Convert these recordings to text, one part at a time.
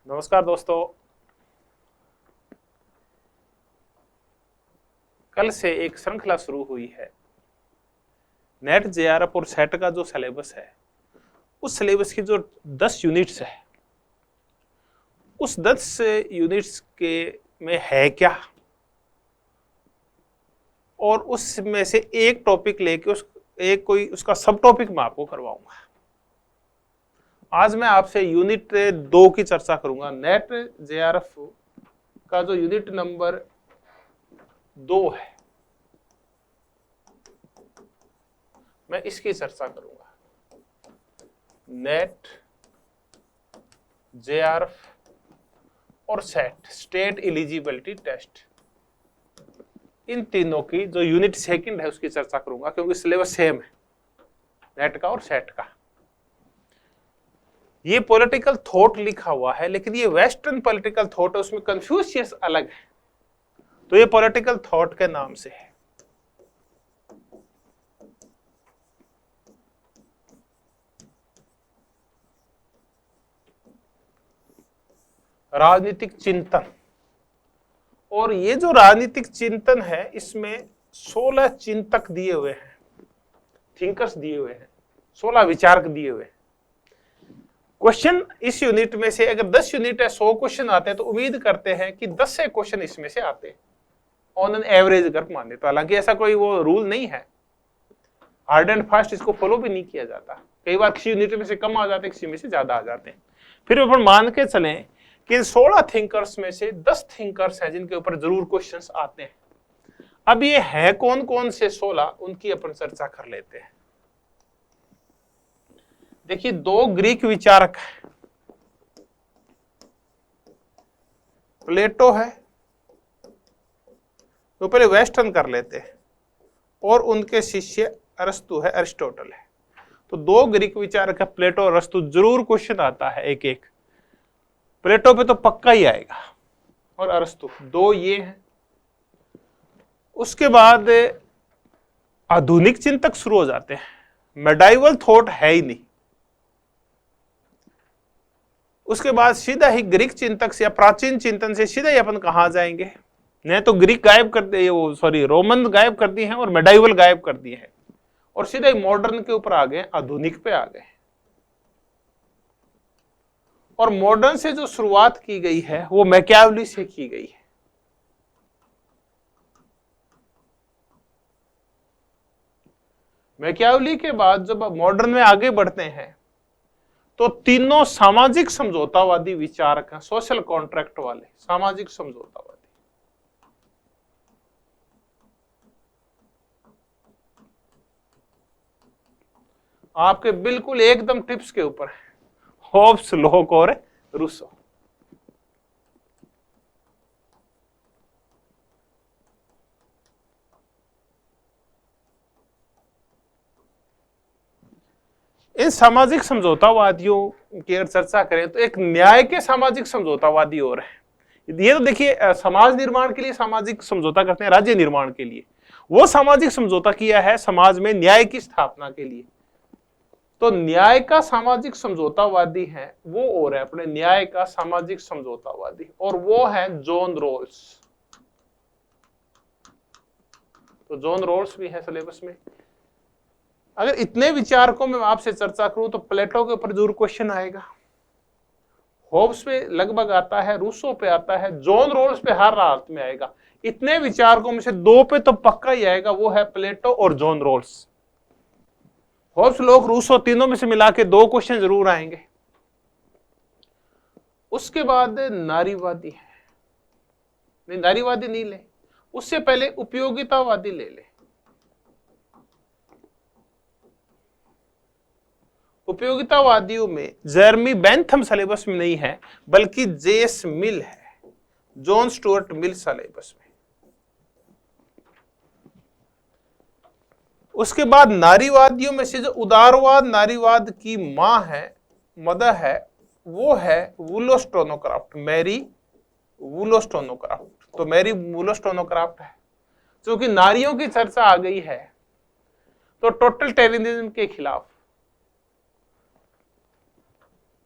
नमस्कार दोस्तों। कल से एक श्रृंखला शुरू हुई है। नेट जेआरएफ और सेट का जो सिलेबस है, उस सिलेबस की जो 10 यूनिट्स है, उस 10 यूनिट्स के में है क्या, और उसमें से एक टॉपिक लेके कोई उसका सब टॉपिक मैं आपको करवाऊंगा। आज मैं आपसे यूनिट 2 की चर्चा करूंगा। नेट जेआरएफ का जो यूनिट नंबर 2 है, मैं इसकी चर्चा करूंगा। नेट जेआरएफ और सेट, स्टेट एलिजिबिलिटी टेस्ट, इन तीनों की जो यूनिट 2 है उसकी चर्चा करूंगा, क्योंकि सिलेबस सेम है नेट का और सेट का। ये पॉलिटिकल थॉट लिखा हुआ है, लेकिन ये वेस्टर्न पॉलिटिकल थॉट है, उसमें कन्फ्यूशियस अलग है, तो ये पॉलिटिकल थॉट के नाम से है। राजनीतिक चिंतन, और ये जो राजनीतिक चिंतन है, इसमें 16 चिंतक दिए हुए हैं, थिंकर्स दिए हुए हैं, 16 विचारक दिए हुए हैं। क्वेश्चन इस यूनिट में से अगर 10 यूनिट है, 100 क्वेश्चन आते हैं, तो उम्मीद करते हैं कि 10 से क्वेश्चन इसमें से आते हैं ऑन एन एवरेज अगर माने तो। हालांकि ऐसा कोई वो रूल नहीं है, हार्ड एंड फास्ट इसको फॉलो भी नहीं किया जाता। कई बार किसी यूनिट में से कम आ जाते हैं, किसी में से ज्यादा आ जाते हैं। फिर अपन मान के चलें कि इन 16 थिंकर्स में से 10 थिंकर्स हैं जिनके ऊपर जरूर क्वेश्चंस आते हैं। अब ये है कौन कौन से 16, उनकी अपन चर्चा कर लेते हैं। देखिए, 2 ग्रीक विचारक हैं, प्लेटो है, तो पहले वेस्टर्न कर लेते हैं, और उनके शिष्य अरस्तु है, अरिस्टोटल है। तो 2 ग्रीक विचारक है, प्लेटो और अरस्तु। जरूर क्वेश्चन आता है एक एक। प्लेटो पे तो पक्का ही आएगा, और अरस्तु, 2 ये हैं। उसके बाद आधुनिक चिंतक शुरू हो जाते हैं, मेडाइवल थॉट है ही नहीं। उसके बाद सीधा ही ग्रीक चिंतक से या प्राचीन चिंतन से सीधा ही अपन कहां जाएंगे, नहीं तो ग्रीक गायब कर दिए, वो सॉरी रोमन गायब कर दिए हैं और मेडाइवल गायब कर दिए हैं, और सीधा ही मॉडर्न के ऊपर आ गए, आधुनिक पे आ गए। और मॉडर्न से जो शुरुआत की गई है वो मैकियावेली से की गई है। मैकियावेली के बाद जब मॉडर्न में आगे बढ़ते हैं, तो तीनों सामाजिक समझौतावादी विचारक हैं, सोशल कॉन्ट्रैक्ट वाले, सामाजिक समझौतावादी। आपके बिल्कुल एकदम टिप्स के ऊपर है, होब्स, लॉक और रूसो। इन सामाजिक समझौतावादियों की अगर चर्चा करें, तो एक न्याय के सामाजिक समझौतावादी और है। ये तो देखिए, समाज निर्माण के लिए सामाजिक समझौता करते हैं, राज्य निर्माण के लिए। वो सामाजिक समझौता किया है समाज में न्याय की स्थापना के लिए। तो न्याय का सामाजिक समझौतावादी है वो, और है अपने न्याय का सामाजिक समझौतावादी, और वो है जॉन रॉल्स। तो जॉन रॉल्स भी है सिलेबस में। अगर इतने विचारकों में आपसे चर्चा करूं, तो प्लेटो के ऊपर जरूर क्वेश्चन आएगा, होब्स पे लगभग आता है, रूसो पे आता है, जॉन रॉल्स पे हर हालत में आएगा। इतने विचारकों में से 2 पे तो पक्का ही आएगा, वो है प्लेटो और John Rawls. Hobbes, Locke, Rousseau, तीनों में से मिला के 2 क्वेश्चन जरूर आएंगे। उसके बाद नारीवादी है, नहीं नारीवादी नहीं ले, उससे पहले उपयोगितावादी ले ले। उपयोगितावादियों में जेरमी बेंथम सिलेबस में नहीं है, बल्कि जेस मिल है, जॉन स्टुअर्ट मिल सिलेबस में। उसके बाद नारीवादियों में से जो उदारवाद नारीवाद की मां है, मदर है, वो है वुलोस्टोनोक्राफ्ट, मैरी वुलोस्टोनोक्राफ्ट। तो मैरी वुलोस्टोनोक्राफ्ट है, क्योंकि नारियों की चर्चा आ गई है, तो टोटलिटेरियनिज्म के खिलाफ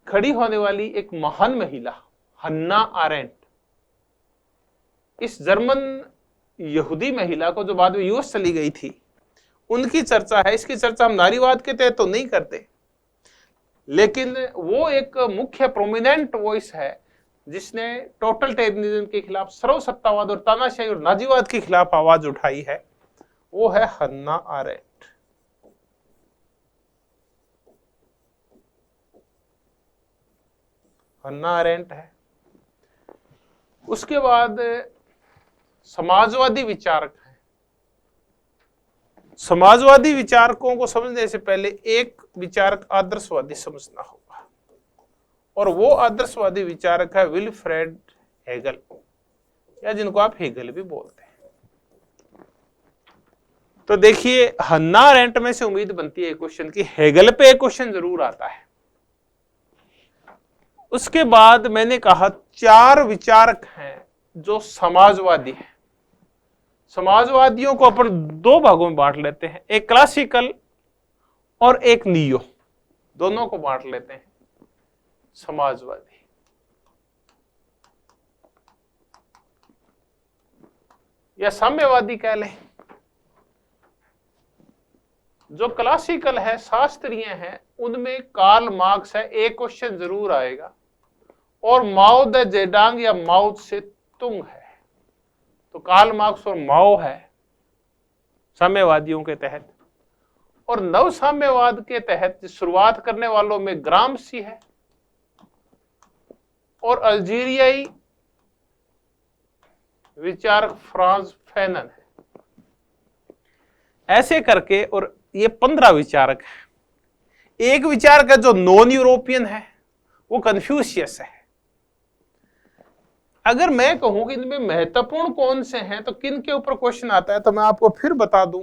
खड़ी होने वाली एक महान महिला, हन्ना आरेंट, इस जर्मन यहूदी महिला को जो बाद में यूएस चली गई थी, उनकी चर्चा है। इसकी चर्चा हम नारीवाद के तहत तो नहीं करते, लेकिन वो एक मुख्य प्रोमिनेंट वॉइस है जिसने टोटलिटेरियनिज्म के खिलाफ, सर्वसत्तावाद और तानाशाही और नाजीवाद के खिलाफ आवाज उठाई है। वो है हन्ना आरेंट। हन्ना आरेंट है। उसके बाद समाजवादी विचारक हैं। समाजवादी विचारकों को समझने से पहले एक विचारक आदर्शवादी समझना होगा, और वो आदर्शवादी विचारक है विल्फ्रेड हेगल, या जिनको आप हेगल भी बोलते हैं। तो देखिए, हन्ना आरेंट में से उम्मीद बनती है क्वेश्चन की, हेगल पे एक क्वेश्चन जरूर आता है। उसके बाद मैंने कहा 4 विचारक हैं जो समाजवादी हैं। समाजवादियों को अपन 2 भागों में बांट लेते हैं, एक क्लासिकल और एक नियो, दोनों को बांट लेते हैं समाजवादी। या साम्यवादी कह लें। जो क्लासिकल है, शास्त्रीय है, उनमें कार्ल मार्क्स है, एक क्वेश्चन जरूर आएगा, और माओ द जेडांग या माओ से तुंग है। तो कार्ल मार्क्स और माओ है साम्यवादियों के तहत। और नव साम्यवाद के तहत शुरुआत करने वालों में ग्रामसी है और अल्जीरियाई विचारक फ्रांस फैनन है। ऐसे करके, और ये 15 विचारक है। एक विचारक है जो नॉन यूरोपियन है, वो कन्फ्यूशियस है। अगर मैं कहूं कि इनमें महत्वपूर्ण कौन से हैं, तो किन के ऊपर क्वेश्चन आता है, तो मैं आपको फिर बता दूं,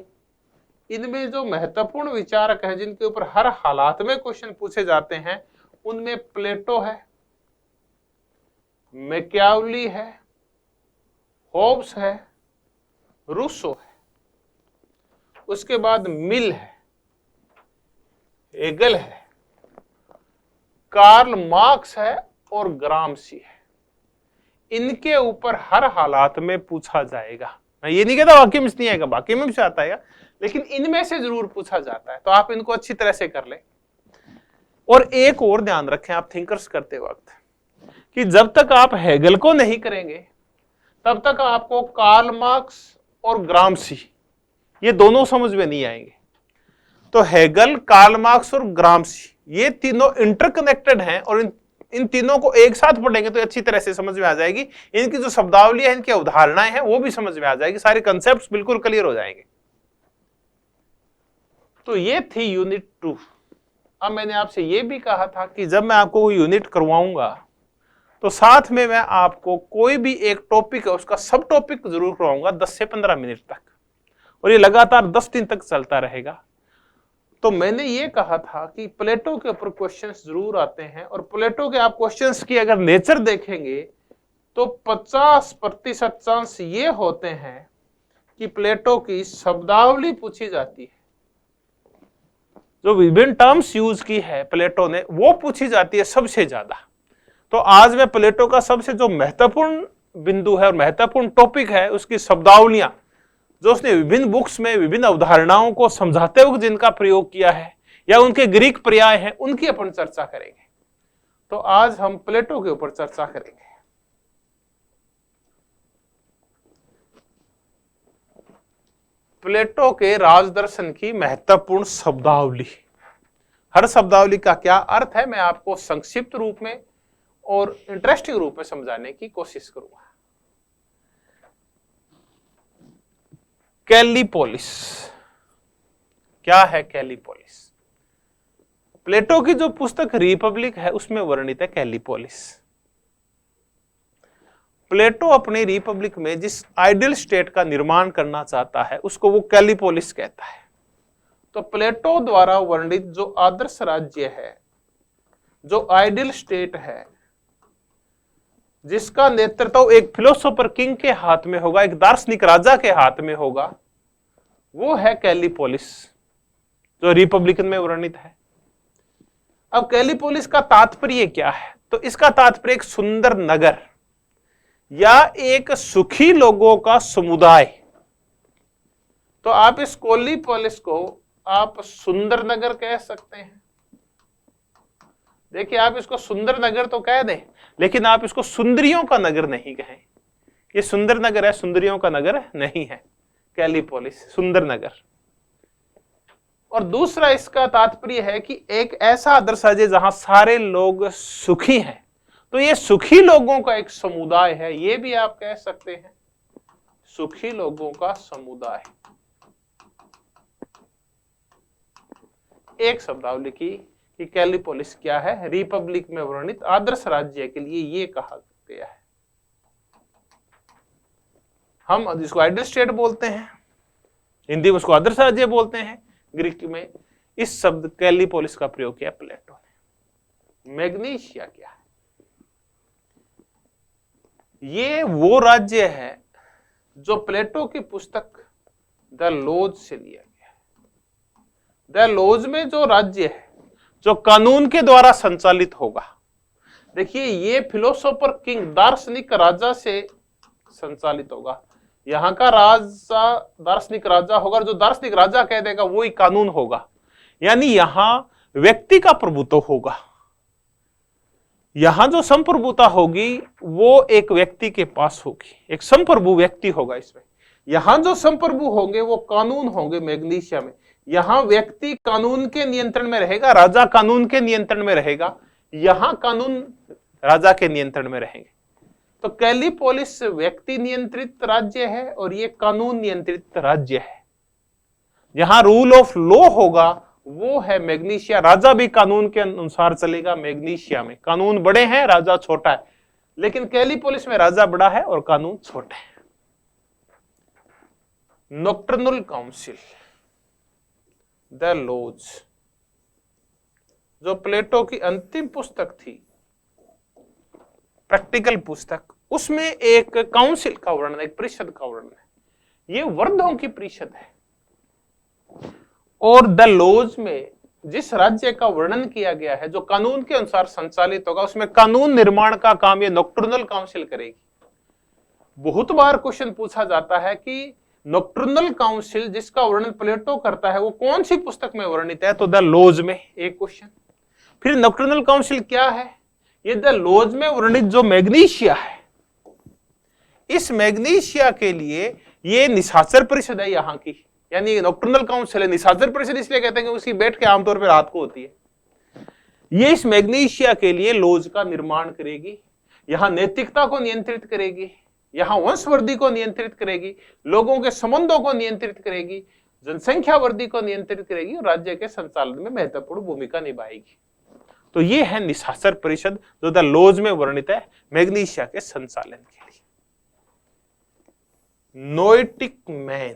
इनमें जो महत्वपूर्ण विचारक हैं जिनके ऊपर हर हालात में क्वेश्चन पूछे जाते हैं, उनमें प्लेटो है, मैकियावेली है, होब्स है, रूसो है, उसके बाद मिल है, हेगल है, कार्ल मार्क्स है और ग्रामसी है। इनके ऊपर हर हालात में पूछा जाएगा। मैं ये नहीं कहता वाक्य में नहीं आएगा, वाक्य में भी आता है, लेकिन इनमें से जरूर पूछा जाता है। तो आप इनको अच्छी तरह से कर ले। और एक और ध्यान रखें आप थिंकर्स करते वक्त, कि जब तक आप हेगल को नहीं करेंगे, तब तक आपको कार्ल मार्क्स और ग्रामसी ये दोनों समझ में नहीं आएंगे। तो हेगल, कार्ल मार्क्स और ग्रामसी ये तीनों इंटरकनेक्टेड हैं, और इन तीनों को एक साथ पढ़ेंगे तो अच्छी तरह से समझ में आ जाएगी। इनकी जो शब्दावली है, इनकी अवधारणाएं हैं, वो भी समझ में आ जाएगी, सारे कंसेप्ट्स बिल्कुल क्लियर हो जाएंगे। तो ये थी यूनिट 2। अब मैंने आपसे ये भी कहा था कि जब मैं आपको यूनिट करवाऊंगा, तो साथ में मैं आपको कोई भी एक टॉपिक है उसका सब टॉपिक जरूर करवाऊंगा 10 से 15 मिनट तक, और ये लगातार 10 दिन तक चलता रहेगा। तो मैंने ये कहा था कि प्लेटो के ऊपर क्वेश्चंस जरूर आते हैं, और प्लेटो के आप क्वेश्चंस की अगर नेचर देखेंगे तो 50% चांस ये होते हैं कि प्लेटो की शब्दावली पूछी जाती है, जो विभिन्न टर्म्स यूज की है प्लेटो ने, वो पूछी जाती है सबसे ज्यादा। तो आज मैं प्लेटो का सबसे जो महत्वपूर्ण बिंदु है और महत्वपूर्ण टॉपिक है, उसकी शब्दावलियां, जो उसने विभिन्न बुक्स में विभिन्न अवधारणाओं को समझाते हुए जिनका प्रयोग किया है, या उनके ग्रीक पर्याय हैं, उनकी अपन चर्चा करेंगे। तो आज हम प्लेटो के ऊपर चर्चा करेंगे। प्लेटो के राजदर्शन की महत्वपूर्ण शब्दावली। हर शब्दावली का क्या अर्थ है, मैं आपको संक्षिप्त रूप में और इंटरेस्टिंग रूप में समझाने की कोशिश करूंगा। कैलिपोलिस, क्या है कैलिपोलिस? प्लेटो की जो पुस्तक रिपब्लिक है उसमें वर्णित है कैलिपोलिस। प्लेटो अपनी रिपब्लिक में जिस आइडियल स्टेट का निर्माण करना चाहता है उसको वो कैलिपोलिस कहता है। तो प्लेटो द्वारा वर्णित जो आदर्श राज्य है, जो आइडियल स्टेट है, जिसका नेतृत्व एक फिलोसोफर किंग के हाथ में होगा, एक दार्शनिक राजा के हाथ में होगा, वो है कैलिपोलिस, जो रिपब्लिकन में वर्णित है। अब कैलिपोलिस का तात्पर्य क्या है? तो इसका तात्पर्य एक सुंदर नगर या एक सुखी लोगों का समुदाय। तो आप इस कोलिपोलिस को आप सुंदर नगर कह सकते हैं। देखिए, आप इसको सुंदर नगर तो कह दें, लेकिन आप इसको सुंदरियों का नगर नहीं कहें। ये सुंदर नगर है, सुंदरियों का नगर नहीं है कैलिपोलिस, सुंदर नगर। और दूसरा इसका तात्पर्य है कि एक ऐसा आदर्श राज्य जहां सारे लोग सुखी हैं। तो ये सुखी लोगों का एक समुदाय है, ये भी आप कह सकते हैं, सुखी लोगों का समुदाय। एक शब्दावली की कि कैलिपोलिस क्या है? रिपब्लिक में वर्णित आदर्श राज्य के लिए ये कहा गया है। हम जिसको आइडियल स्टेट बोलते हैं, हिंदी में उसको आदर्श राज्य बोलते हैं, ग्रीक में इस शब्द कैलिपोलिस का प्रयोग किया प्लेटो ने। मैग्नीशिया क्या है? ये वो राज्य है जो प्लेटो की पुस्तक द लॉज से लिया गया है। द लॉज में जो राज्य है जो कानून के द्वारा संचालित होगा। देखिए, ये फिलोसोफर किंग, दार्शनिक राजा से संचालित होगा। यहां का राजा दार्शनिक राजा होगा, जो दार्शनिक राजा कह देगा वो ही कानून होगा। यानी यहां व्यक्ति का प्रभुत्व होगा। यहां जो संप्रभुता होगी वो एक व्यक्ति के पास होगी, एक संप्रभु व्यक्ति होगा इसमें। यहां जो संप्रभु होंगे वो कानून होंगे मैग्नीशिया में। यहां व्यक्ति कानून के नियंत्रण में रहेगा, राजा कानून के नियंत्रण में रहेगा, यहां कानून राजा के नियंत्रण में रहेंगे। तो कैलिपोलिस व्यक्ति नियंत्रित राज्य है और ये कानून नियंत्रित राज्य है। जहां रूल ऑफ लॉ होगा वो है मैग्नीशिया। राजा भी कानून के अनुसार चलेगा। मैग्नीशिया में कानून बड़े हैं, राजा छोटा है, लेकिन कैलिपोलिस में राजा बड़ा है और कानून छोटे हैं। नॉक्टर्नल काउंसिल, द लॉज, जो प्लेटो की अंतिम पुस्तक थी, प्रैक्टिकल पुस्तक, उसमें एक काउंसिल का वर्णन, एक परिषद का वर्णन है। ये वर्धों की परिषद है। और द लॉज में जिस राज्य का वर्णन किया गया है जो कानून के अनुसार संचालित होगा, उसमें कानून निर्माण का काम ये नॉक्टर्नल काउंसिल करेगी। बहुत बार क्वेश्चन पूछा जाता है कि नॉक्टर्नल काउंसिल जिसका वर्णन प्लेटो करता है वो कौन सी पुस्तक में वर्णित है? तो द लॉज में, एक क्वेश्चन। फिर नॉक्टर्नल काउंसिल क्या है? ये द लॉज में वर्णित जो मैग्नीशिया है, इस मैग्नीशिया के लिए ये निशाचर परिषद है यहाँ की, यानी नॉक्टर्नल काउंसिल है। निशाचर परिषद इसलिए कहते हैं कि उसकी बैठ के आमतौर पर रात को होती है। ये इस मैग्नीशिया के लिए लॉज का निर्माण करेगी, यहां नैतिकता को नियंत्रित करेगी, यहां वंशवृद्धि को नियंत्रित करेगी, लोगों के संबंधों को नियंत्रित करेगी, जनसंख्या वृद्धि को नियंत्रित करेगी और राज्य के संचालन में महत्वपूर्ण भूमिका निभाएगी। तो ये है निशाचर परिषद जो द लॉज में वर्णित है मैग्नीशिया के संचालन के लिए। नोएटिक मैन,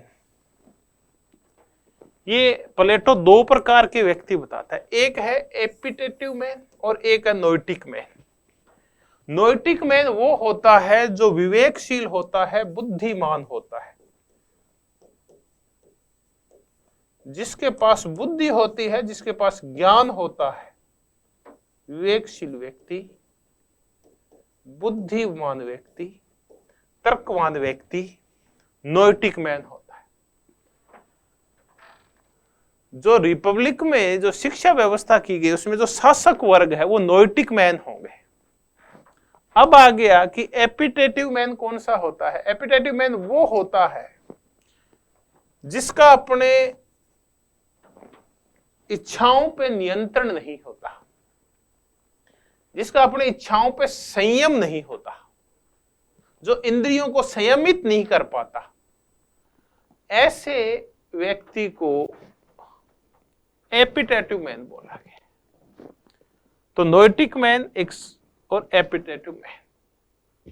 ये प्लेटो दो प्रकार के व्यक्ति बताता है, एक है एपिटेटिव मैन और एक है नोएटिक मैन। नोएटिक मैन वो होता है जो विवेकशील होता है, बुद्धिमान होता है, जिसके पास बुद्धि होती है, जिसके पास ज्ञान होता है। विवेकशील व्यक्ति, बुद्धिमान व्यक्ति, तर्कवान व्यक्ति नोएटिक मैन होता है। जो रिपब्लिक में जो शिक्षा व्यवस्था की गई उसमें जो शासक वर्ग है वो नोएटिक मैन होंगे। अब आ गया कि एपिटेटिव मैन कौन सा होता है? एपिटेटिव मैन वो होता है जिसका अपने इच्छाओं पे नियंत्रण नहीं होता, जिसका अपने इच्छाओं पे संयम नहीं होता, जो इंद्रियों को संयमित नहीं कर पाता। ऐसे व्यक्ति को एपिटेटिव मैन बोला गया। तो नोएटिक मैन एक और एपिटेटिव मैन,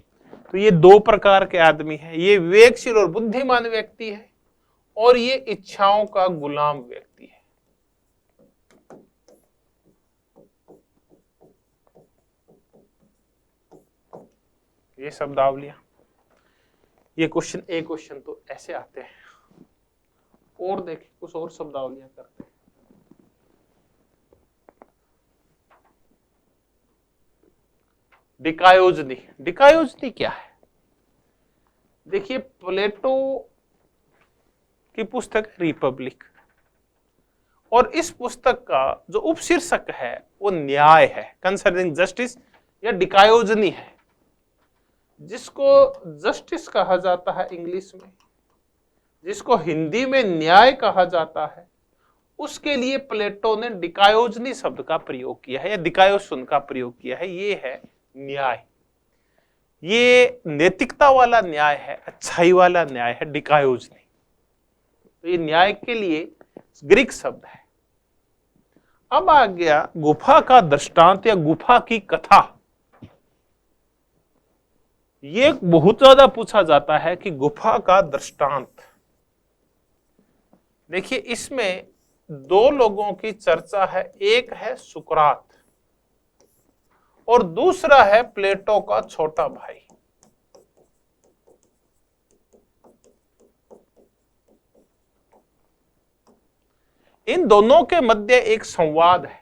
तो ये दो प्रकार के आदमी हैं। ये विवेकशील और बुद्धिमान व्यक्ति है और ये इच्छाओं का गुलाम व्यक्ति है। ये शब्दावलियां, ये क्वेश्चन, एक क्वेश्चन तो ऐसे आते हैं। और देखिए कुछ और शब्दावलियां करते हैं। डिकायोजनी। डिकायोजनी क्या है? देखिए, प्लेटो की पुस्तक रिपब्लिक, और इस पुस्तक का जो उपशीर्षक है वो न्याय है, कंसर्निंग जस्टिस या डिकायोजनी है, जिसको जस्टिस कहा जाता है इंग्लिश में, जिसको हिंदी में न्याय कहा जाता है। उसके लिए प्लेटो ने डिकायोजनी शब्द का प्रयोग किया है या डिकायोसन का प्रयोग किया है। ये है न्याय, ये नैतिकता वाला न्याय है, अच्छाई वाला न्याय है डिकायोजनी। तो ये न्याय के लिए ग्रीक शब्द है। अब आ गया गुफा का दृष्टांत या गुफा की कथा। ये बहुत ज्यादा पूछा जाता है कि गुफा का दृष्टांत। देखिए, इसमें दो लोगों की चर्चा है, एक है सुकरात और दूसरा है प्लेटो का छोटा भाई। इन दोनों के मध्य एक संवाद है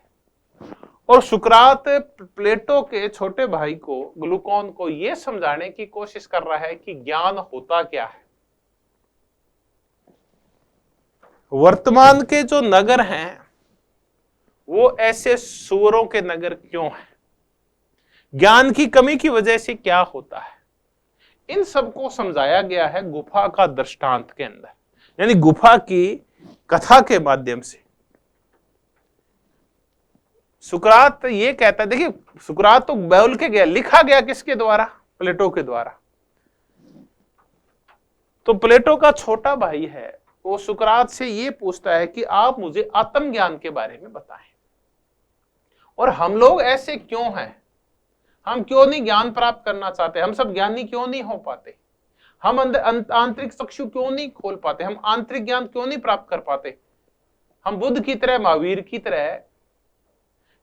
और सुकरात प्लेटो के छोटे भाई को, ग्लूकोन को, यह समझाने की कोशिश कर रहा है कि ज्ञान होता क्या है। वर्तमान के जो नगर हैं वो ऐसे सुअरों के नगर क्यों हैं, ज्ञान की कमी की वजह से क्या होता है, इन सबको समझाया गया है गुफा का दृष्टांत के अंदर, यानी गुफा की कथा के माध्यम से। सुकरात ये कहता है, देखिए सुकरात तो बोल के गया, लिखा गया किसके द्वारा? प्लेटो के द्वारा। तो प्लेटो का छोटा भाई है, वो सुकरात से ये पूछता है कि आप मुझे आत्मज्ञान के बारे में बताएं, और हम लोग ऐसे क्यों हैं, हम क्यों नहीं ज्ञान प्राप्त करना चाहते, हम सब ज्ञानी क्यों नहीं हो पाते, हम अंदर आंतरिक चक्षु क्यों नहीं खोल पाते, हम आंतरिक ज्ञान क्यों नहीं प्राप्त कर पाते, हम बुद्ध की तरह, महावीर की तरह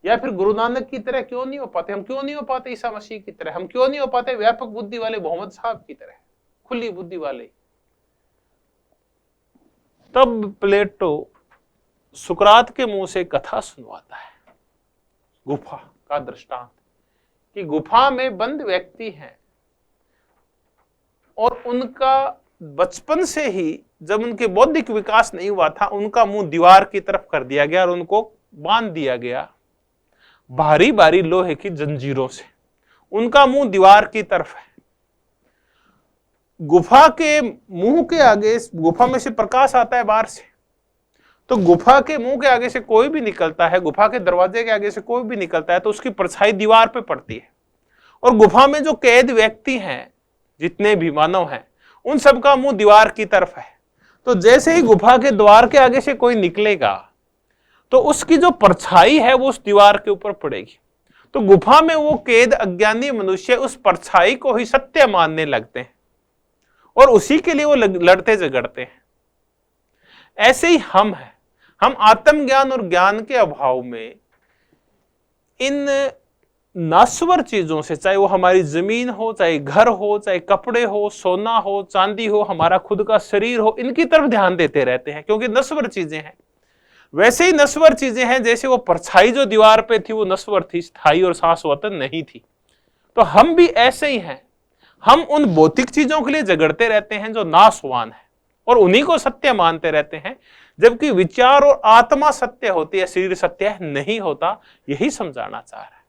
या फिर गुरु नानक की तरह क्यों नहीं हो पाते, हम क्यों नहीं हो पाते ईसा मसीह की तरह, हम क्यों नहीं हो पाते व्यापक बुद्धि वाले मोहम्मद साहब की तरह, खुली बुद्धि वाले। तब प्लेटो सुकरात के मुंह से कथा सुनवाता है, गुफा का दृष्टांत, कि गुफा में बंद व्यक्ति हैं और उनका बचपन से ही, जब उनके बौद्धिक विकास नहीं हुआ था, उनका मुंह दीवार की तरफ कर दिया गया और उनको बांध दिया गया भारी भारी लोहे की जंजीरों से, उनका मुंह दीवार की तरफ है। गुफा के मुंह के आगे, गुफा में से प्रकाश आता है बाहर से, तो गुफा के मुंह के आगे से कोई भी निकलता है, गुफा के दरवाजे के आगे से कोई भी निकलता है तो उसकी परछाई दीवार पे पड़ती है। और गुफा में जो कैद व्यक्ति हैं, जितने भी मानव हैं, उन सबका मुंह दीवार की तरफ है। तो जैसे ही गुफा के द्वार के आगे से कोई निकलेगा तो उसकी जो परछाई है वो उस दीवार के ऊपर पड़ेगी। तो गुफा में वो कैद अज्ञानी मनुष्य उस परछाई को ही सत्य मानने लगते हैं और उसी के लिए वो लड़ते झगड़ते हैं। ऐसे ही हम हैं, हम आत्मज्ञान और ज्ञान के अभाव में इन नाश्वर चीजों से, चाहे वो हमारी जमीन हो, चाहे घर हो, चाहे कपड़े हो, सोना हो, चांदी हो, हमारा खुद का शरीर हो, इनकी तरफ ध्यान देते रहते हैं क्योंकि नश्वर चीजें हैं। वैसे ही नश्वर चीजें हैं, जैसे वो परछाई जो दीवार पे थी वो नश्वर थी, स्थायी और शाश्वत नहीं थी। तो हम भी ऐसे ही हैं, हम उन भौतिक चीजों के लिए झगड़ते रहते हैं जो नाशवान है और उन्हीं को सत्य मानते रहते हैं, जबकि विचार और आत्मा सत्य होती है, शरीर सत्य नहीं होता। यही समझाना चाह रहा है।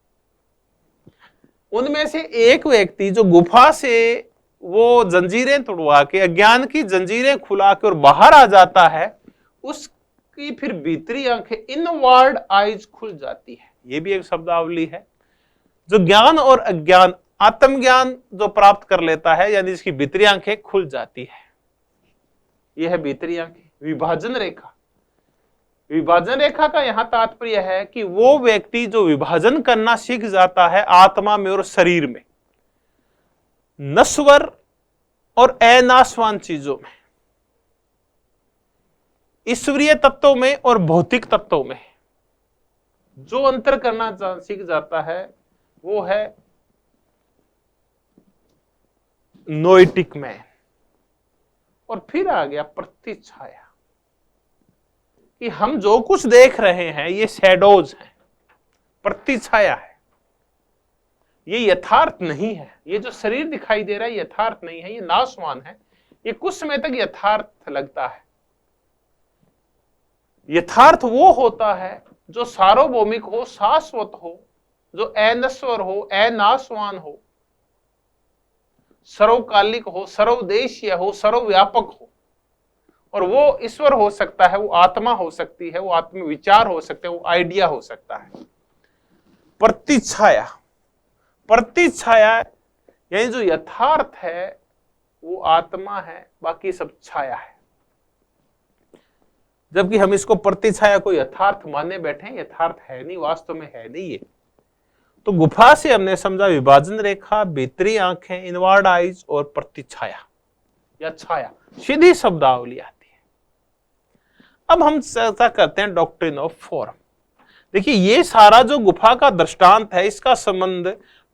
उनमें से एक व्यक्ति जो गुफा से वो जंजीरें तोड़वा के, अज्ञान की जंजीरें खुला के और बाहर आ जाता है, उसकी फिर भीतरी आंखें, इनवर्ड आईज खुल जाती है। ये भी एक शब्दावली है। जो ज्ञान और अज्ञान, आत्मज्ञान जो प्राप्त कर लेता है, यानी इसकी भीतरी आंखें खुल जाती है। यह है भीतरी आंखें, विभाजन रेखा। विभाजन रेखा का यहां तात्पर्य है कि वो व्यक्ति जो विभाजन करना सीख जाता है आत्मा में और शरीर में, नश्वर और अनाशवान चीजों में, ईश्वरीय तत्वों में और भौतिक तत्वों में जो अंतर करना सीख जाता है, वो है नोएटिक मैन। और फिर आ गया प्रतिछाया, कि हम जो कुछ देख रहे हैं ये शैडोज हैं, प्रतिछाया है। ये यथार्थ नहीं है। ये जो शरीर दिखाई दे रहा है यथार्थ नहीं है, ये नाशवान है। ये कुछ समय तक यथार्थ लगता है। यथार्थ वो होता है जो सार्वभौमिक हो, शाश्वत हो, जो अनश्वर हो, अनाशवान हो, सर्वकालिक हो, सर्वदेशीय हो, सर्वव्यापक हो। और वो ईश्वर हो सकता है, वो आत्मा हो सकती है, वो आत्म विचार हो सकते हैं, वो आइडिया हो सकता है। प्रतिछाया, प्रतिछाया यानी जो यथार्थ है वो आत्मा है, बाकी सब छाया है। जबकि हम इसको प्रतिछाया को यथार्थ माने बैठे हैं, यथार्थ है नहीं, वास्तव में है नहीं ये। तो गुफा से हमने समझा विभाजन रेखा, भीतरी आंखें, इनवर्ड आईज और प्रतिछाया या छाया, सीधी शब्दावली आती है। अब हम चर्चा करते हैं डॉक्ट्रिन ऑफ फॉर्म। देखिए ये सारा जो गुफा का दृष्टांत है इसका संबंध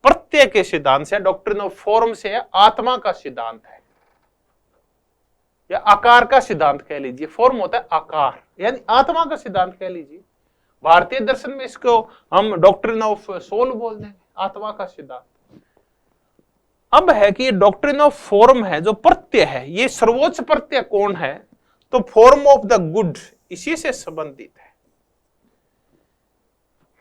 प्रत्यय के सिद्धांत से, डॉक्ट्रिन ऑफ फॉर्म से है, आत्मा का सिद्धांत है या आकार का सिद्धांत कह लीजिए। फॉर्म होता है आकार, यानी आत्मा का सिद्धांत कह लीजिए। भारतीय दर्शन में इसको हम डॉक्ट्रिन ऑफ सोल बोल देंगे, आत्मा का सिद्धांत। अब है कि ये डॉक्ट्रिन ऑफ फॉर्म है, जो प्रत्यय है, ये सर्वोच्च प्रत्यय कौन है? तो फॉर्म ऑफ द गुड, इसी से संबंधित है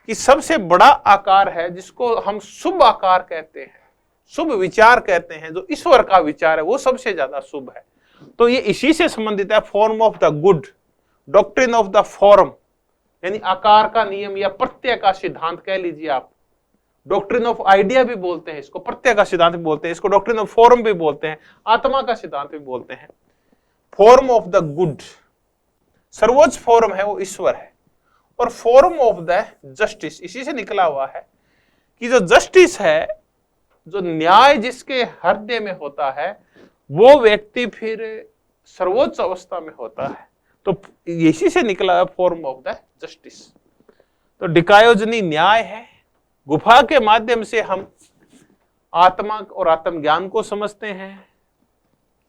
कि सबसे बड़ा आकार है जिसको हम शुभ आकार कहते हैं, शुभ विचार कहते हैं, जो ईश्वर का विचार है वो सबसे ज्यादा शुभ है। तो ये इसी से संबंधित है, form of the good, doctrine of the form, यानी आकार का नियम या प्रत्यय का सिद्धांत कह लीजिए आप। डॉक्ट्रिन ऑफ आइडिया भी बोलते हैं इसको, प्रत्यय का सिद्धांत भी बोलते हैं इसको, डॉक्ट्रिन ऑफ फॉर्म भी बोलते हैं, आत्मा का सिद्धांत भी बोलते हैं। फॉर्म ऑफ द गुड, सर्वोच्च फॉर्म है वो ईश्वर है। और फॉर्म ऑफ द जस्टिस, इसी से निकला हुआ है कि जो जस्टिस है, जो न्याय जिसके हृदय में होता है, वो व्यक्ति फिर सर्वोच्च अवस्था में होता है। तो इसी से निकला है फॉर्म ऑफ द जस्टिस। तो डिकायोजनी न्याय है। गुफा के माध्यम से हम आत्मा और आत्मज्ञान को समझते हैं।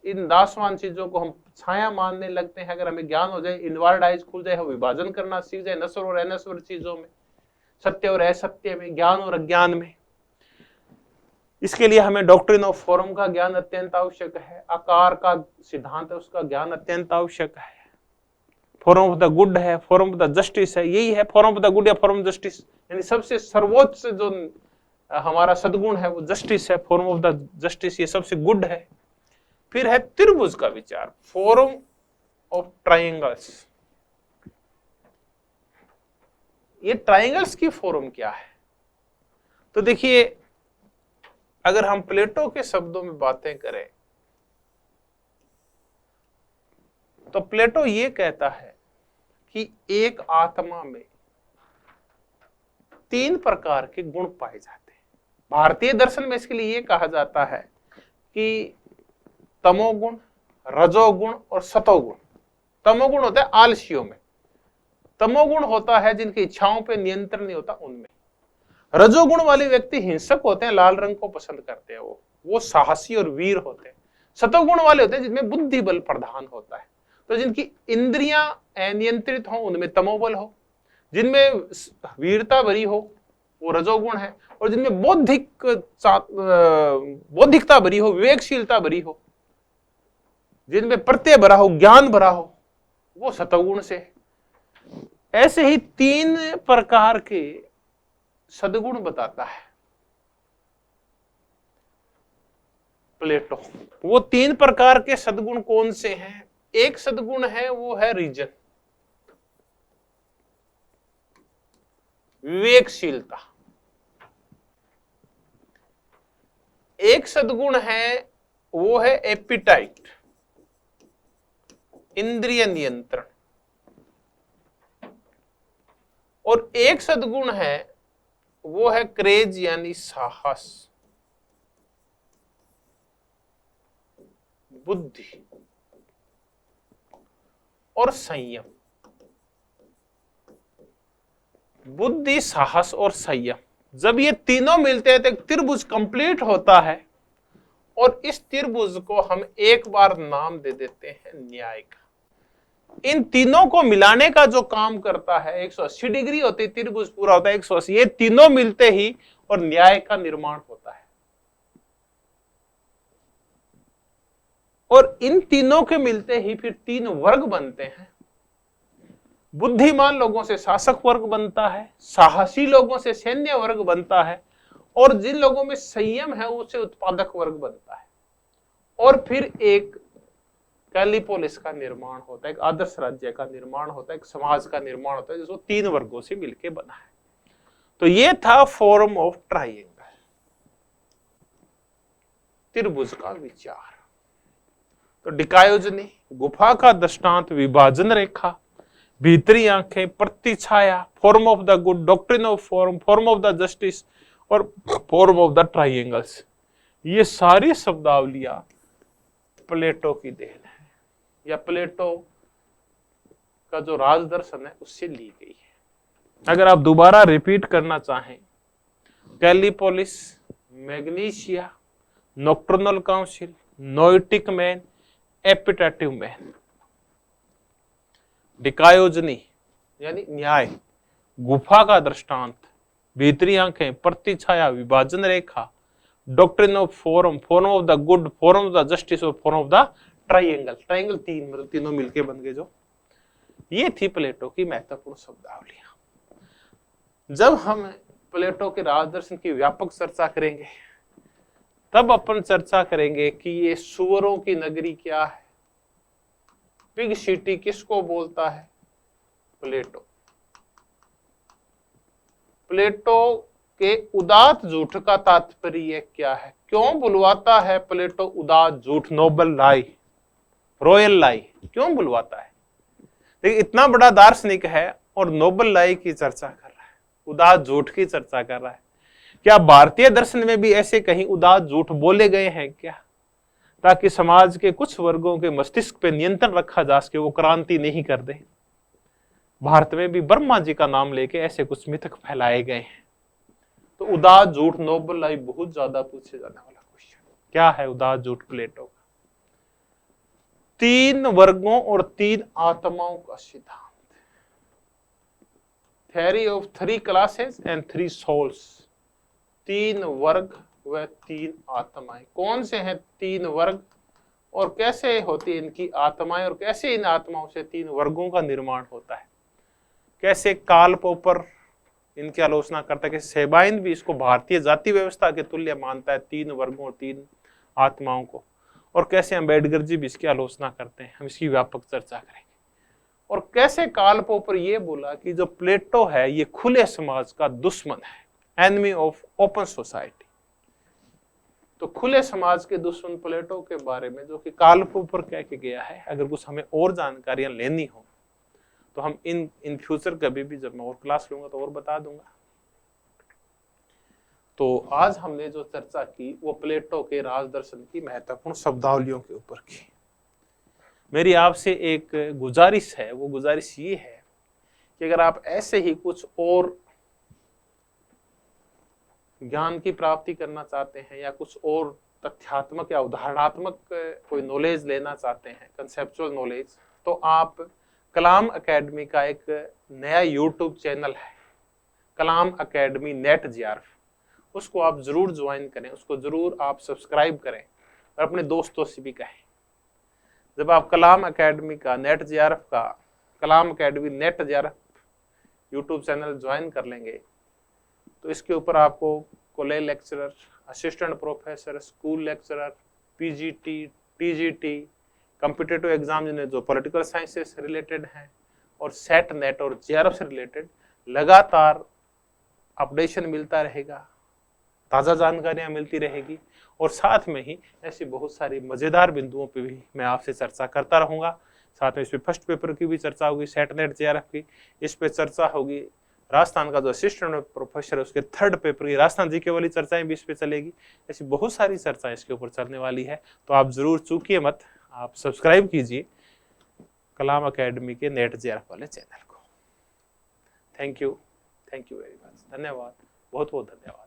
इन नाशवान चीजों को हम छाया मानने लगते हैं। अगर हमें ज्ञान हो जाए, इनवर्ड आइज खुल जाए, हम विभाजन करना सीख जाए नश्वर और अनश्वर चीजों में, सत्य और असत्य में, ज्ञान और अज्ञान में, इसके लिए हमें डॉक्ट्रिन ऑफ फॉर्म का ज्ञान अत्यंत आवश्यक है। आकार का सिद्धांत है उसका ज्ञान अत्यंत आवश्यक है। फॉर्म ऑफ द गुड है, फॉर्म ऑफ द जस्टिस है, यही है फॉर्म ऑफ द गुड या फॉर्म ऑफ जस्टिस, यानी सबसे सर्वोच्च जो हमारा सद्गुण है वो जस्टिस है, फॉर्म ऑफ द जस्टिस, ये सबसे गुड है। फिर है त्रिभुज का विचार, फॉर्म ऑफ ट्रायंगल्स। ये ट्रायंगल्स की फॉर्म क्या है? तो देखिए, अगर हम प्लेटो के शब्दों में बातें करें तो प्लेटो ये कहता है कि एक आत्मा में 3 प्रकार के गुण पाए जाते हैं। भारतीय दर्शन में इसके लिए ये कहा जाता है कि तमोगुण, रजोगुण और सतोगुण। तमोगुण होता है आलसियों में, तमोगुण होता है जिनकी इच्छाओं पे नियंत्रण नहीं होता उनमें। रजोगुण वाले व्यक्ति हिंसक होते हैं, लाल रंग को पसंद करते हैं, वो साहसी और वीर होते हैं। सतोगुण वाले होते हैं जिनमें बुद्धि बल प्रधान होता है। तो जिनकी इंद्रियां अनियंत्रित हो उनमें तमोबल हो, जिनमें वीरता भरी हो वो रजोगुण है, और जिनमें बौद्धिकता भरी हो, विवेकशीलता भरी हो, जिनमें प्रत्यय भरा हो, ज्ञान भरा हो, वो सतोगुण से है। ऐसे ही 3 प्रकार के सद्गुण बताता है प्लेटो। वो 3 प्रकार के सद्गुण कौन से हैं? एक सद्गुण है वो है रीजन, विवेकशीलता। एक सद्गुण है वो है एपिटाइट, इंद्रिय नियंत्रण। और एक सद्गुण है वो है क्रेज यानी साहस, बुद्धि और संयम। बुद्धि, साहस और संयम, जब ये तीनों मिलते हैं तो एक त्रिभुज कंप्लीट होता है। और इस त्रिभुज को हम एक बार नाम दे देते हैं न्याय का। इन तीनों को मिलाने का जो काम करता है, 180 डिग्री होती है त्रिभुज पूरा होता है 180। ये तीनों मिलते ही और न्याय का निर्माण होता है। और इन तीनों के मिलते ही फिर 3 वर्ग बनते हैं। बुद्धिमान लोगों से शासक वर्ग बनता है, साहसी लोगों से सैन्य वर्ग बनता है, और जिन लोगों में संयम है उससे उत्पादक वर्ग बनता है। और फिर एक कैलिपोलिस का निर्माण होता है, एक आदर्श राज्य का निर्माण होता है, एक समाज का निर्माण होता है जिसको 3 वर्गों से मिलकर बना है। तो ये था फॉर्म ऑफ ट्राइंगल, त्रिभुज का विचार। तो डिकायोजनी, गुफा का दृष्टांत, विभाजन रेखा, भीतरी आंखें, प्रतिछाया, form of the good, doctrine of form, form of the justice और फॉर्म ऑफ द ट्राइंगल्स, ये सारी शब्दावलियां प्लेटो की देन है, या प्लेटो का जो राजदर्शन है उससे ली गई है। अगर आप दोबारा रिपीट करना चाहें, Kallipolis, Magnesia, nocturnal council, noetic man, appetitive man, dikaiosyne यानी न्याय, गुफा का दृष्टांत, भीतरी आंखें, प्रतिछाया, विभाजन रेखा, doctrine of form, form of the good, form of the justice और form of the triangle. Triangle 3, मतलब तीनों मिलके बन गए। जो ये थी प्लेटो की महत्वपूर्ण शब्दावलियां। जब हम प्लेटो के राजदर्शन की व्यापक चर्चा करेंगे तब अपन चर्चा करेंगे कि ये सुअरों की नगरी क्या है, पिग सिटी किसको बोलता है, प्लेटो। प्लेटो के उदात्त झूठ का तात्पर्य क्या है, क्यों बुलवाता है प्लेटो उदात्त झूठ, नोबल लाई, रॉयल लाई क्यों बुलवाता है। देखिए इतना बड़ा दार्शनिक है और नोबल लाई की चर्चा कर रहा है, उदात्त झूठ की चर्चा कर रहा है। क्या भारतीय दर्शन में भी ऐसे कहीं उदात्त झूठ बोले गए हैं क्या, ताकि समाज के कुछ वर्गों के मस्तिष्क पे नियंत्रण रखा जा सके, वो क्रांति नहीं कर दे। भारत में भी ब्रह्मा जी का नाम लेके ऐसे कुछ मिथक फैलाए गए हैं। तो उदात्त झूठ, नोबल लाई बहुत ज्यादा पूछे जाने वाला क्वेश्चन, क्या है उदात्त झूठ प्लेटो का। 3 वर्गों और 3 आत्माओं का सिद्धांत, theory of 3 classes and 3 souls, 3 वर्ग व 3 आत्माएं। कौन से हैं 3 वर्ग और कैसे होती है इनकी आत्माएं, और कैसे इन आत्माओं से 3 वर्गों का निर्माण होता है, कैसे कार्ल पॉपर इनकी आलोचना करता है, कि सेबाइन भी इसको भारतीय जाति व्यवस्था के तुल्य मानता है 3 वर्गों और 3 आत्माओं को, और कैसे अम्बेडकर जी भी इसकी आलोचना करते हैं। हम इसकी व्यापक चर्चा करेंगे। और कैसे कार्ल पॉपर ये बोला कि जो प्लेटो है ये खुले समाज का दुश्मन है, एनिमी ऑफ ओपन सोसाइटी। तो खुले समाज के दुश्मन प्लेटो के बारे में जो कि कार्ल पॉपर कह के गया है, अगर कुछ हमें और जानकारियां लेनी हो तो हम इन फ्यूचर कभी भी जब मैं और क्लास लूंगा तो और बता दूंगा। तो आज हमने जो चर्चा की वो प्लेटो के राजदर्शन की महत्वपूर्ण शब्दावलियों के ऊपर की। मेरी आपसे एक गुजारिश है, वो गुजारिश ये है कि अगर आप ऐसे ही कुछ और ज्ञान की प्राप्ति करना चाहते हैं या कुछ और तथ्यात्मक या उदाहरणात्मक कोई नॉलेज लेना चाहते हैं, कंसेप्चुअल नॉलेज, तो आप कलाम एकेडमी का एक नया यूट्यूब चैनल है, कलाम एकेडमी नेट जीआरएफ, उसको आप जरूर ज्वाइन करें, उसको जरूर आप सब्सक्राइब करें और अपने दोस्तों से भी कहें। जब आप कलाम एकेडमी का नेट जीआरएफ का Kalam academy NET JRF YouTube channel join कर लेंगे तो इसके ऊपर आपको college lecturer, assistant professor, school lecturer, PGT, TGT, competitive exam जिन्हें जो पॉलिटिकल साइंसेस से रिलेटेड हैं और सेट नेट और जीआरएफ से रिलेटेड लगातार अपडेशन मिलता रहेगा, ताज़ा जानकारियां मिलती रहेगी, और साथ में ही ऐसी बहुत सारी मज़ेदार बिंदुओं पे भी मैं आपसे चर्चा करता रहूँगा। साथ में इस पर फर्स्ट पेपर की भी चर्चा होगी, सेट नेट जीआरएफ की, इस पर चर्चा होगी, राजस्थान का जो असिस्टेंट प्रोफेसर है उसके 3rd पेपर की राजस्थान जीके वाली चर्चाएं भी इस पे चलेगी। ऐसी बहुत सारी चर्चाएं इसके ऊपर चलने वाली है, तो आप जरूर चूकिए मत, आप सब्सक्राइब कीजिए कलाम एकेडमी के नेट जीआरएफ वाले चैनल को। थैंक यू वेरी मच, धन्यवाद, बहुत बहुत धन्यवाद।